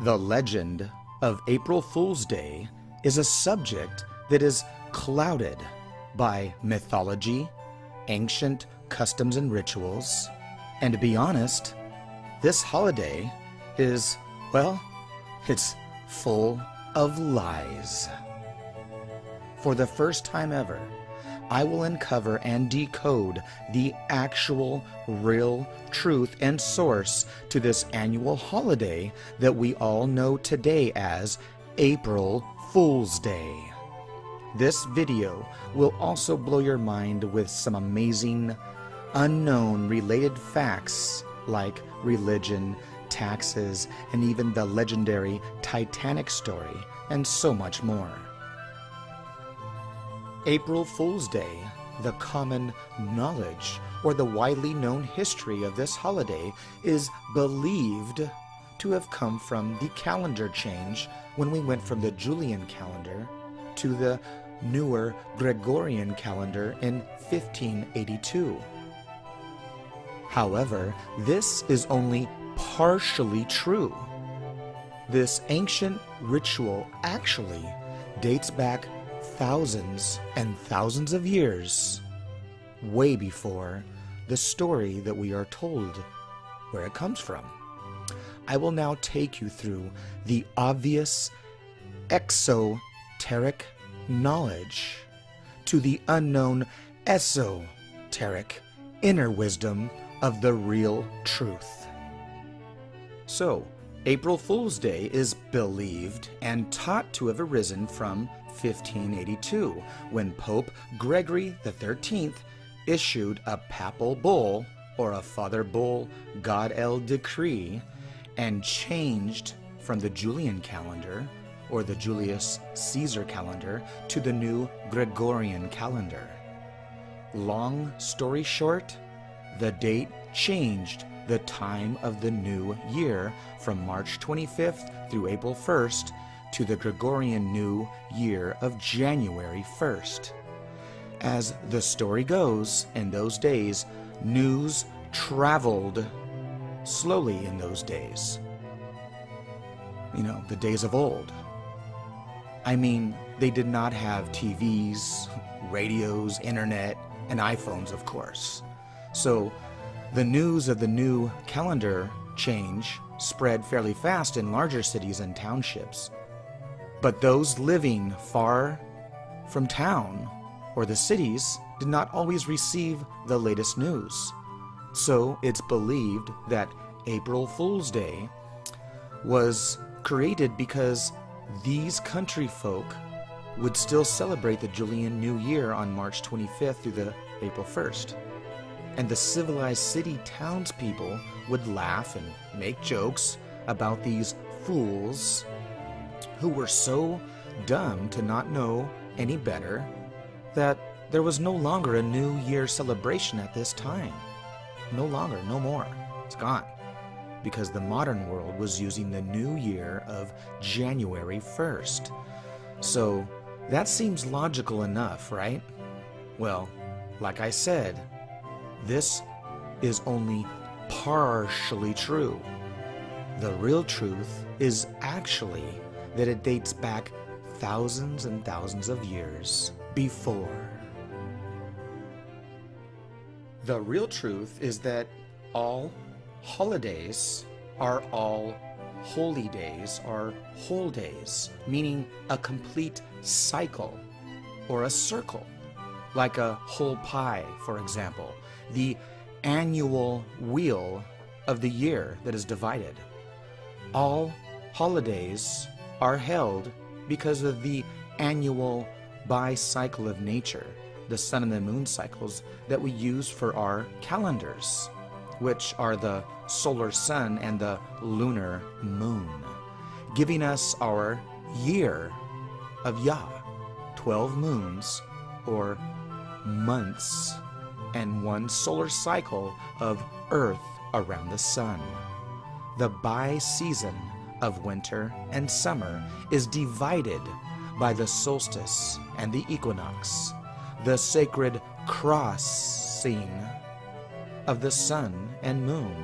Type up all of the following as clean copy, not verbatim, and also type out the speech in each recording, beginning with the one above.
The legend of April Fool's Day is a subject that is clouded by mythology, ancient customs and rituals, and to be honest, this holiday is, well, it's full of lies. For the first time ever, I will uncover and decode the actual, real truth and source to this annual holiday that we all know today as April Fool's Day. This video will also blow your mind with some amazing, unknown related facts like religion, taxes, and even the legendary Titanic story, and so much more. April Fool's Day, the common knowledge or the widely known history of this holiday, is believed to have come from the calendar change when we went from the Julian calendar to the newer Gregorian calendar in 1582. However, this is only partially true. This ancient ritual actually dates back thousands and thousands of years, way before the story that we are told where it comes from. I will now take you through the obvious exoteric knowledge to the unknown esoteric inner wisdom of the real truth. So, April Fool's Day is believed and taught to have arisen from 1582, when Pope Gregory XIII issued a papal bull, or a father bull God-el decree, and changed from the Julian calendar, or the Julius Caesar calendar, to the new Gregorian calendar. Long story short, the date changed the time of the new year from March 25th through April 1st to the Gregorian New Year of January 1st. As the story goes, in those days, news traveled slowly in those days. You know, the days of old. I mean, they did not have TVs, radios, internet, and iPhones, of course. So, the news of the new calendar change spread fairly fast in larger cities and townships. But those living far from town or the cities did not always receive the latest news. So it's believed that April Fool's Day was created because these country folk would still celebrate the Julian New Year on March 25th through the April 1st. And the civilized city townspeople would laugh and make jokes about these fools who were so dumb to not know any better that there was no longer a New Year celebration at this time. No longer, no more. It's gone. Because the modern world was using the new year of January 1st. So that seems logical enough, right? Well, like I said, this is only partially true. The real truth is actually that it dates back thousands and thousands of years before. The real truth is that all holidays are all holy days, or whole days, meaning a complete cycle or a circle, like a whole pie, for example, the annual wheel of the year that is divided. All holidays are held because of the annual bi-cycle of nature, the sun and the moon cycles that we use for our calendars, which are the solar sun and the lunar moon, giving us our year of Yah, 12 moons or months, and one solar cycle of Earth around the sun. The bi-season of winter and summer is divided by the solstice and the equinox, the sacred crossing of the sun and moon.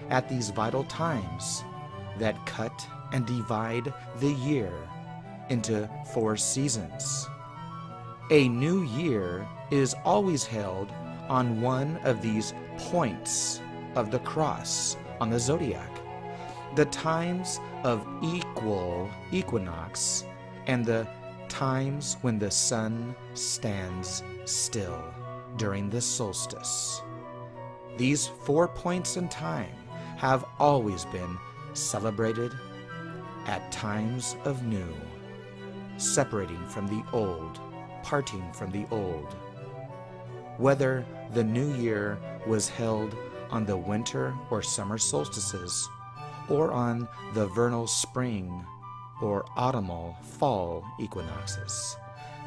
At these vital times that cut and divide the year into 4 seasons. A new year is always held on one of these points of the cross on the zodiac. The times of equal equinox and the times when the sun stands still during the solstice. These 4 points in time have always been celebrated at times of new, separating from the old, parting from the old. Whether the new year was held on the winter or summer solstices, or on the vernal spring or autumnal fall equinoxes,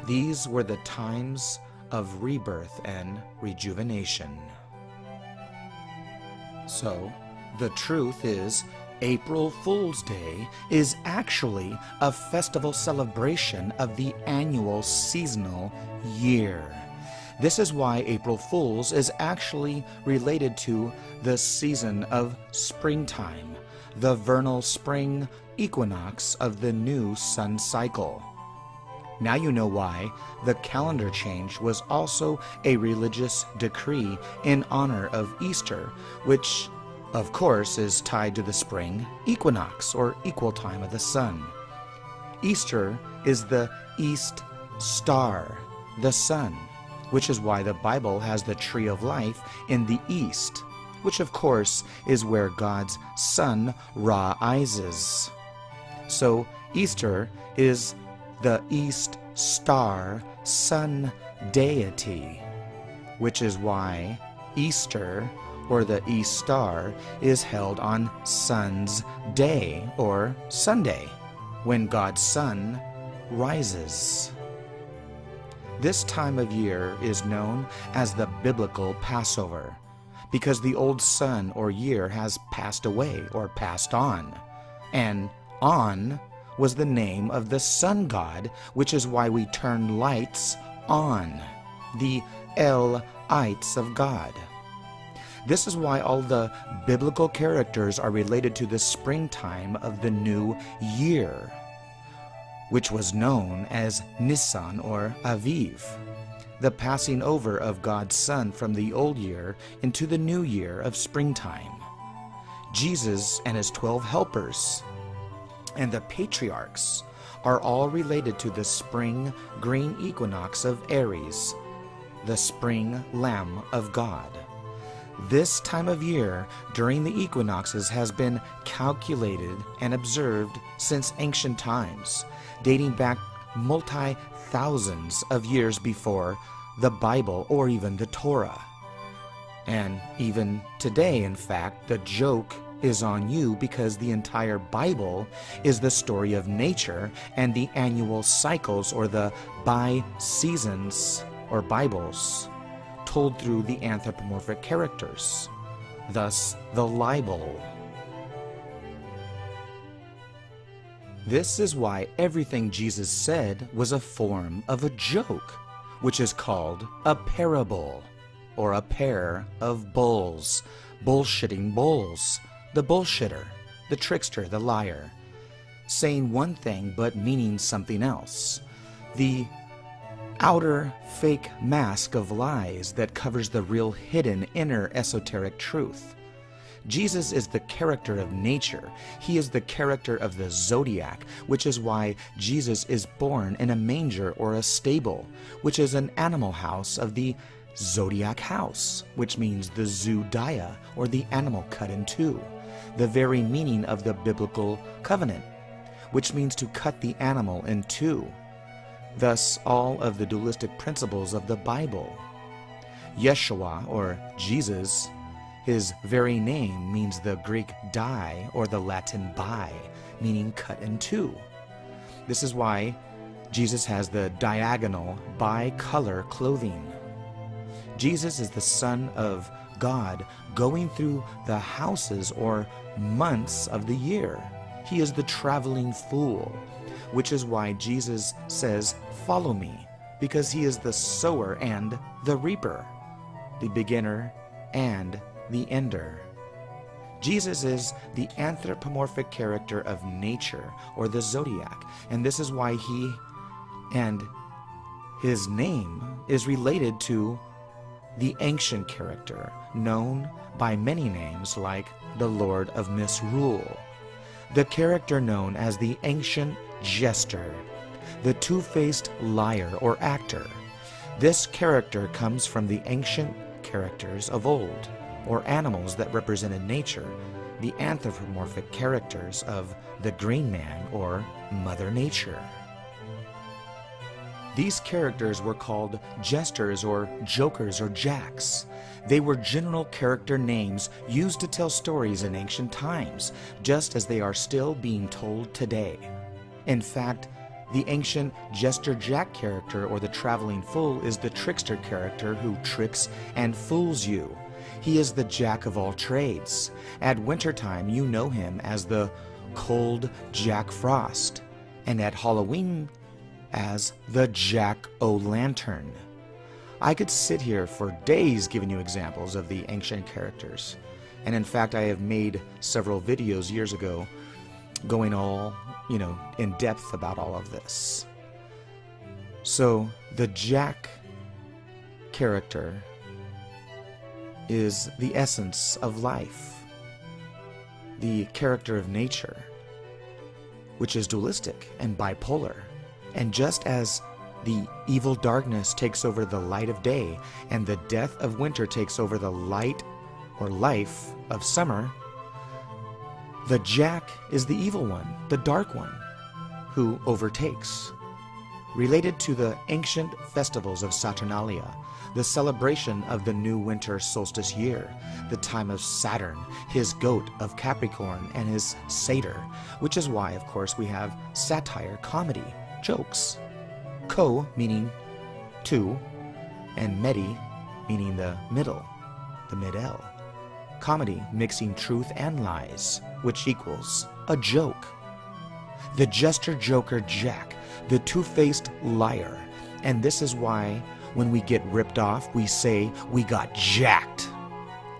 these were the times of rebirth and rejuvenation. So, the truth is, April Fool's Day is actually a festival celebration of the annual seasonal year. This is why April Fool's is actually related to the season of springtime, the vernal spring equinox of the new sun cycle. Now you know why the calendar change was also a religious decree in honor of Easter, which, of course, is tied to the spring equinox, or equal time of the sun. Easter is the East star, the sun, which is why the Bible has the tree of life in the east, which of course is where God's sun rises. So Easter is the East star sun deity, which is why Easter, or the East star, is held on Sun's Day, or Sunday, when God's sun rises. This time of year is known as the Biblical Passover, because the old sun or year has passed away or passed on, and On was the name of the sun god, which is why we turn lights on, the lights of God. This is why all the biblical characters are related to the springtime of the new year, which was known as Nisan or Aviv, the passing over of God's Son from the old year into the new year of springtime. Jesus and his 12 helpers and the patriarchs are all related to the spring green equinox of Aries, the spring Lamb of God. This time of year during the equinoxes has been calculated and observed since ancient times, dating back multi-thousands of years before the Bible or even the Torah. And even today, in fact, the joke is on you, because the entire Bible is the story of nature and the annual cycles, or the bi-seasons or Bibles, told through the anthropomorphic characters, thus the libel. This is why everything Jesus said was a form of a joke, which is called a parable, or a pair of bulls, bullshitting bulls, the bullshitter, the trickster, the liar, saying one thing but meaning something else, the outer fake mask of lies that covers the real hidden inner esoteric truth. Jesus is the character of nature. He is the character of the zodiac, which is why Jesus is born in a manger or a stable, which is an animal house of the zodiac house, which means the Zodiah, or the animal cut in two, the very meaning of the biblical covenant, which means to cut the animal in two. Thus, all of the dualistic principles of the Bible. Yeshua, or Jesus, his very name means the Greek die, or the Latin bi, meaning cut in two. This is why Jesus has the diagonal bi-color clothing. Jesus is the Son of God going through the houses or months of the year. He is the traveling fool, which is why Jesus says, "Follow me," because he is the sower and the reaper, the beginner and the ender. Jesus is the anthropomorphic character of nature, or the zodiac, and this is why he and his name is related to the ancient character, known by many names like the Lord of Misrule, the character known as the ancient jester, the two-faced liar or actor. This character comes from the ancient characters of old, or animals that represented nature, the anthropomorphic characters of the Green Man or Mother Nature. These characters were called jesters or jokers or jacks. They were general character names used to tell stories in ancient times, just as they are still being told today. In fact, the ancient Jester Jack character, or the traveling fool, is the trickster character who tricks and fools you. He is the jack of all trades. At wintertime, you know him as the cold Jack Frost, and at Halloween as the Jack-o'-lantern. I could sit here for days giving you examples of the ancient characters, and in fact I have made several videos years ago going all, in depth about all of this. So the Jack character is the essence of life, the character of nature, which is dualistic and bipolar. And just as the evil darkness takes over the light of day, and the death of winter takes over the light or life of summer, the Jack is the evil one, the dark one, who overtakes. Related to the ancient festivals of Saturnalia, the celebration of the new winter solstice year, the time of Saturn, his goat of Capricorn, and his satyr, which is why, of course, we have satire, comedy, jokes. Co meaning two, and medi meaning the middle, the mid-L. Comedy mixing truth and lies, which equals a joke. The jester joker Jack, the two-faced liar. And this is why when we get ripped off, we say we got jacked.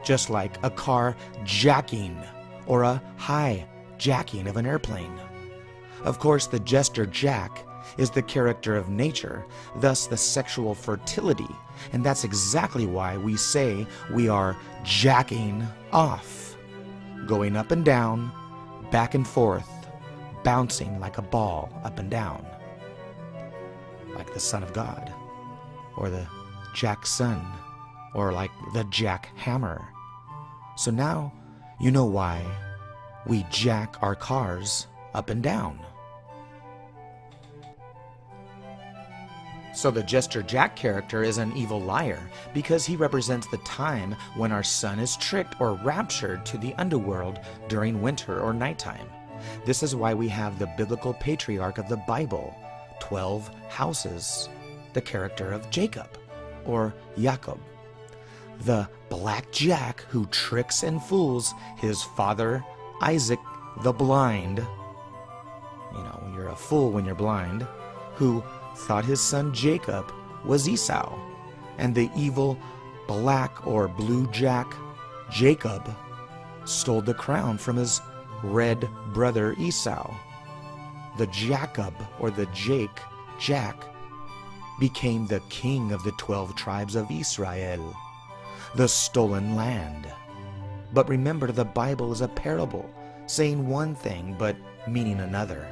Just like a car jacking or a hijacking of an airplane. Of course, the Jester Jack is the character of nature, thus the sexual fertility, and that's exactly why we say we are jacking off, going up and down, back and forth, bouncing like a ball up and down, like the Son of God, or the Jack Sun, or like the Jack Hammer. So now you know why we jack our cars up and down. So the Jester Jack character is an evil liar because he represents the time when our sun is tricked or raptured to the underworld during winter or nighttime. This is why we have the Biblical Patriarch of the Bible, 12 houses, the character of Jacob or Yaacob, the Black Jack who tricks and fools his father Issac the BLIND. You're a fool when you're blind, who thought his son Jacob was Esau, and the evil black or blue Jack Jacob stole the crown from his red brother Esau. The Yaacob or the Jack became the king of the 12 tribes of Israel, the stolen land. But remember, the Bible is a parable, saying one thing but meaning another.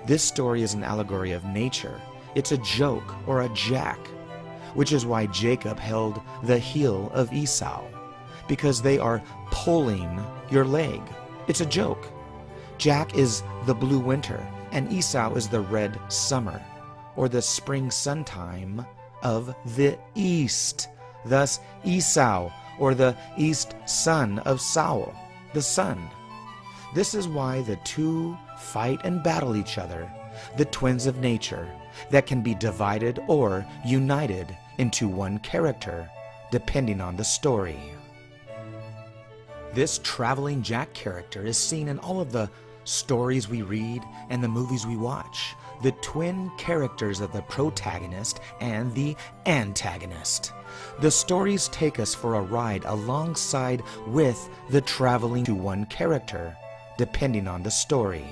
This story is an allegory of nature. It's a joke or a jack, which is why Jacob held the heel of Esau, because they are pulling your leg. It's a joke. Jack is the blue winter, and Esau is the red summer, or the spring sun time of the east. Thus, Esau, or the EAST Sun of SAUL, the sun. This is why the two fight and battle each other, the twins of nature, that can be divided or united into one character, depending on the story. This traveling Jack character is seen in all of the stories we read and the movies we watch. the twin characters of the protagonist and the antagonist. The stories take us for a ride alongside with the traveling to one character, depending on the story.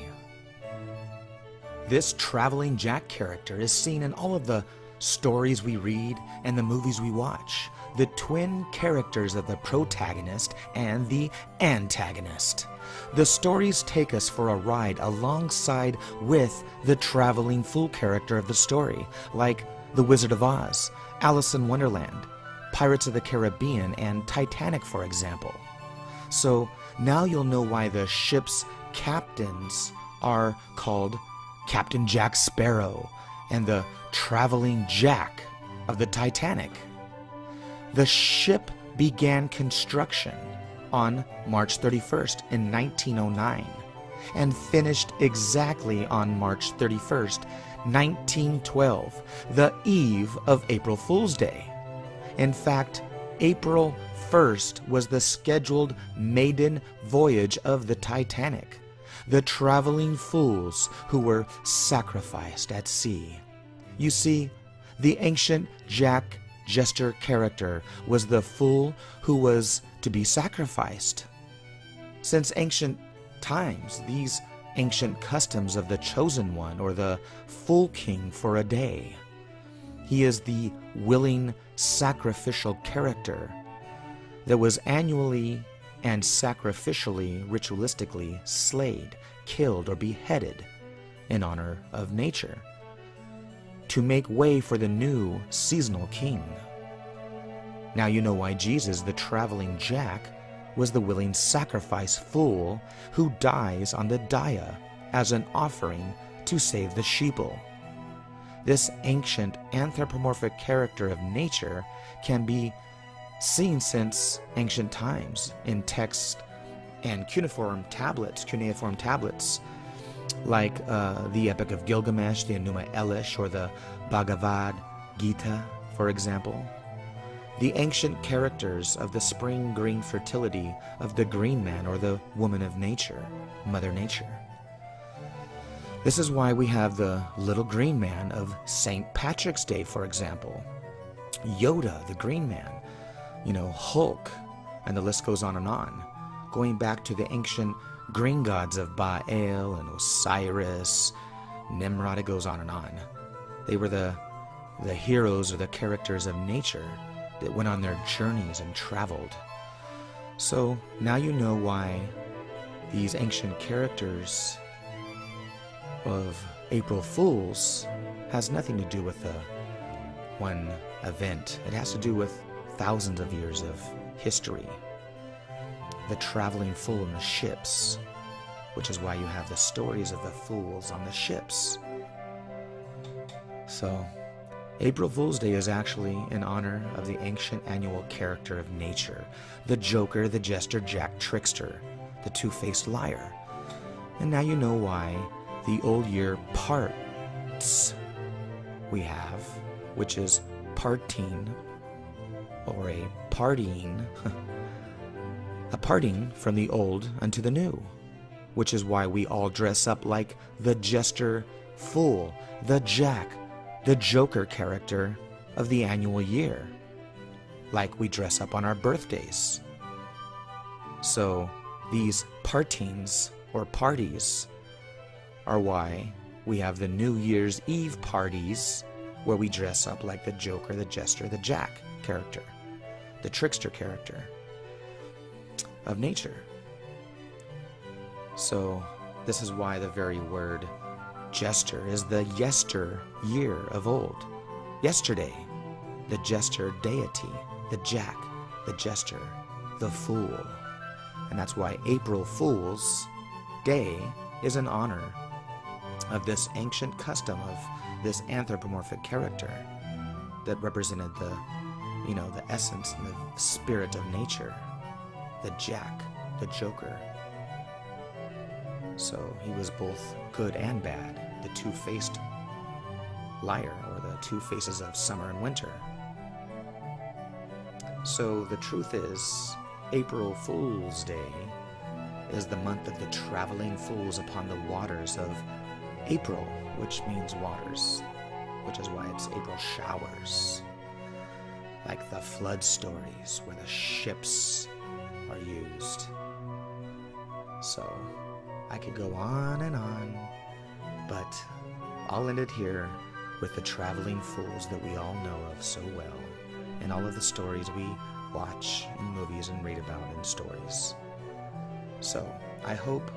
This traveling Jack character is seen in all of the stories we read and the movies we watch. The twin characters of the protagonist and the antagonist. The stories take us for a ride alongside with the traveling fool character of the story, like The Wizard of Oz, Alice in Wonderland, Pirates of the Caribbean, and Titanic, for example. So now you'll know why the ship's captains are called Captain Jack Sparrow and the Traveling Jack of the Titanic. The ship began construction on March 31st in 1909 and finished exactly on March 31st, 1912, the eve of April Fool's Day. In fact, April 1st was the scheduled maiden voyage of the Titanic, the traveling fools who were sacrificed at sea. You see, the ancient Jack Jester character was the fool who was to be sacrificed. Since ancient times, these ancient customs of the chosen one or the fool king for a day. He is the willing sacrificial character that was annually and sacrificially, ritualistically slayed, killed, or beheaded in honor of nature, to make way for the new seasonal king. Now you know why Jesus, the traveling Jack, was the willing sacrifice fool who dies on the dia as an offering to save the sheeple. This ancient anthropomorphic character of nature can be seen since ancient times in text and cuneiform tablets like the Epic of Gilgamesh, the Enuma Elish, or the Bhagavad Gita, for example. The ancient characters of the spring green fertility of the green man or the woman of nature, Mother Nature. This is why we have the little green man of St. Patrick's Day, for example. Yoda, the green man, Hulk, and the list goes on, going back to the ancient green gods of Baal and Osiris, Nimrod, it goes on. They were the heroes or the characters of nature that went on their journeys and traveled. So now you know why these ancient characters of April Fools has nothing to do with the one event. It has to do with thousands of years of history. The traveling fool in the ships, which is why you have the stories of the fools on the ships. So, April Fool's Day is actually in honor of the ancient annual character of nature, the Joker, the Jester Jack trickster, the two-faced liar. And now you know why the old year parts we have, which is parting, or a partying, a parting from the old unto the new, which is why we all dress up like the Jester Fool, the Jack, the Joker character of the annual year, like we dress up on our birthdays. So these partings or parties are why we have the New Year's Eve parties where we dress up like the Joker, the Jester, the Jack character, the trickster character of nature. So this is why the very word Jester is the yester year of old. Yesterday, the Jester deity, the Jack, the Jester, the Fool. And that's why April Fool's Day is in honor of this ancient custom of this anthropomorphic character that represented the essence and the spirit of nature, the Jack, the Joker. So he was both good and bad, the two-faced liar, or the two faces of summer and winter. So the truth is, April Fool's Day is the month of the traveling fools upon the waters of April, which means waters, which is why it's April showers. Like the flood stories where the ships are used. So, I could go on and on, but I'll end it here with the traveling fools that we all know of so well, and all of the stories we watch in movies and read about in stories. So, I hope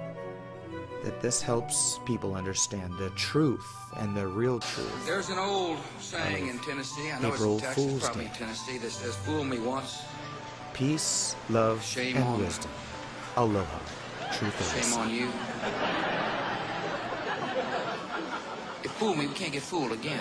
that this helps people understand the truth and the real truth. There's an old saying in Tennessee, I know April it's in Texas, Fool's probably Day. Tennessee, that says, "Fool me once, Peace, love, shame and on you. wisdom. Aloha. Truth Shame is. on you." If fool me, we can't get fooled again.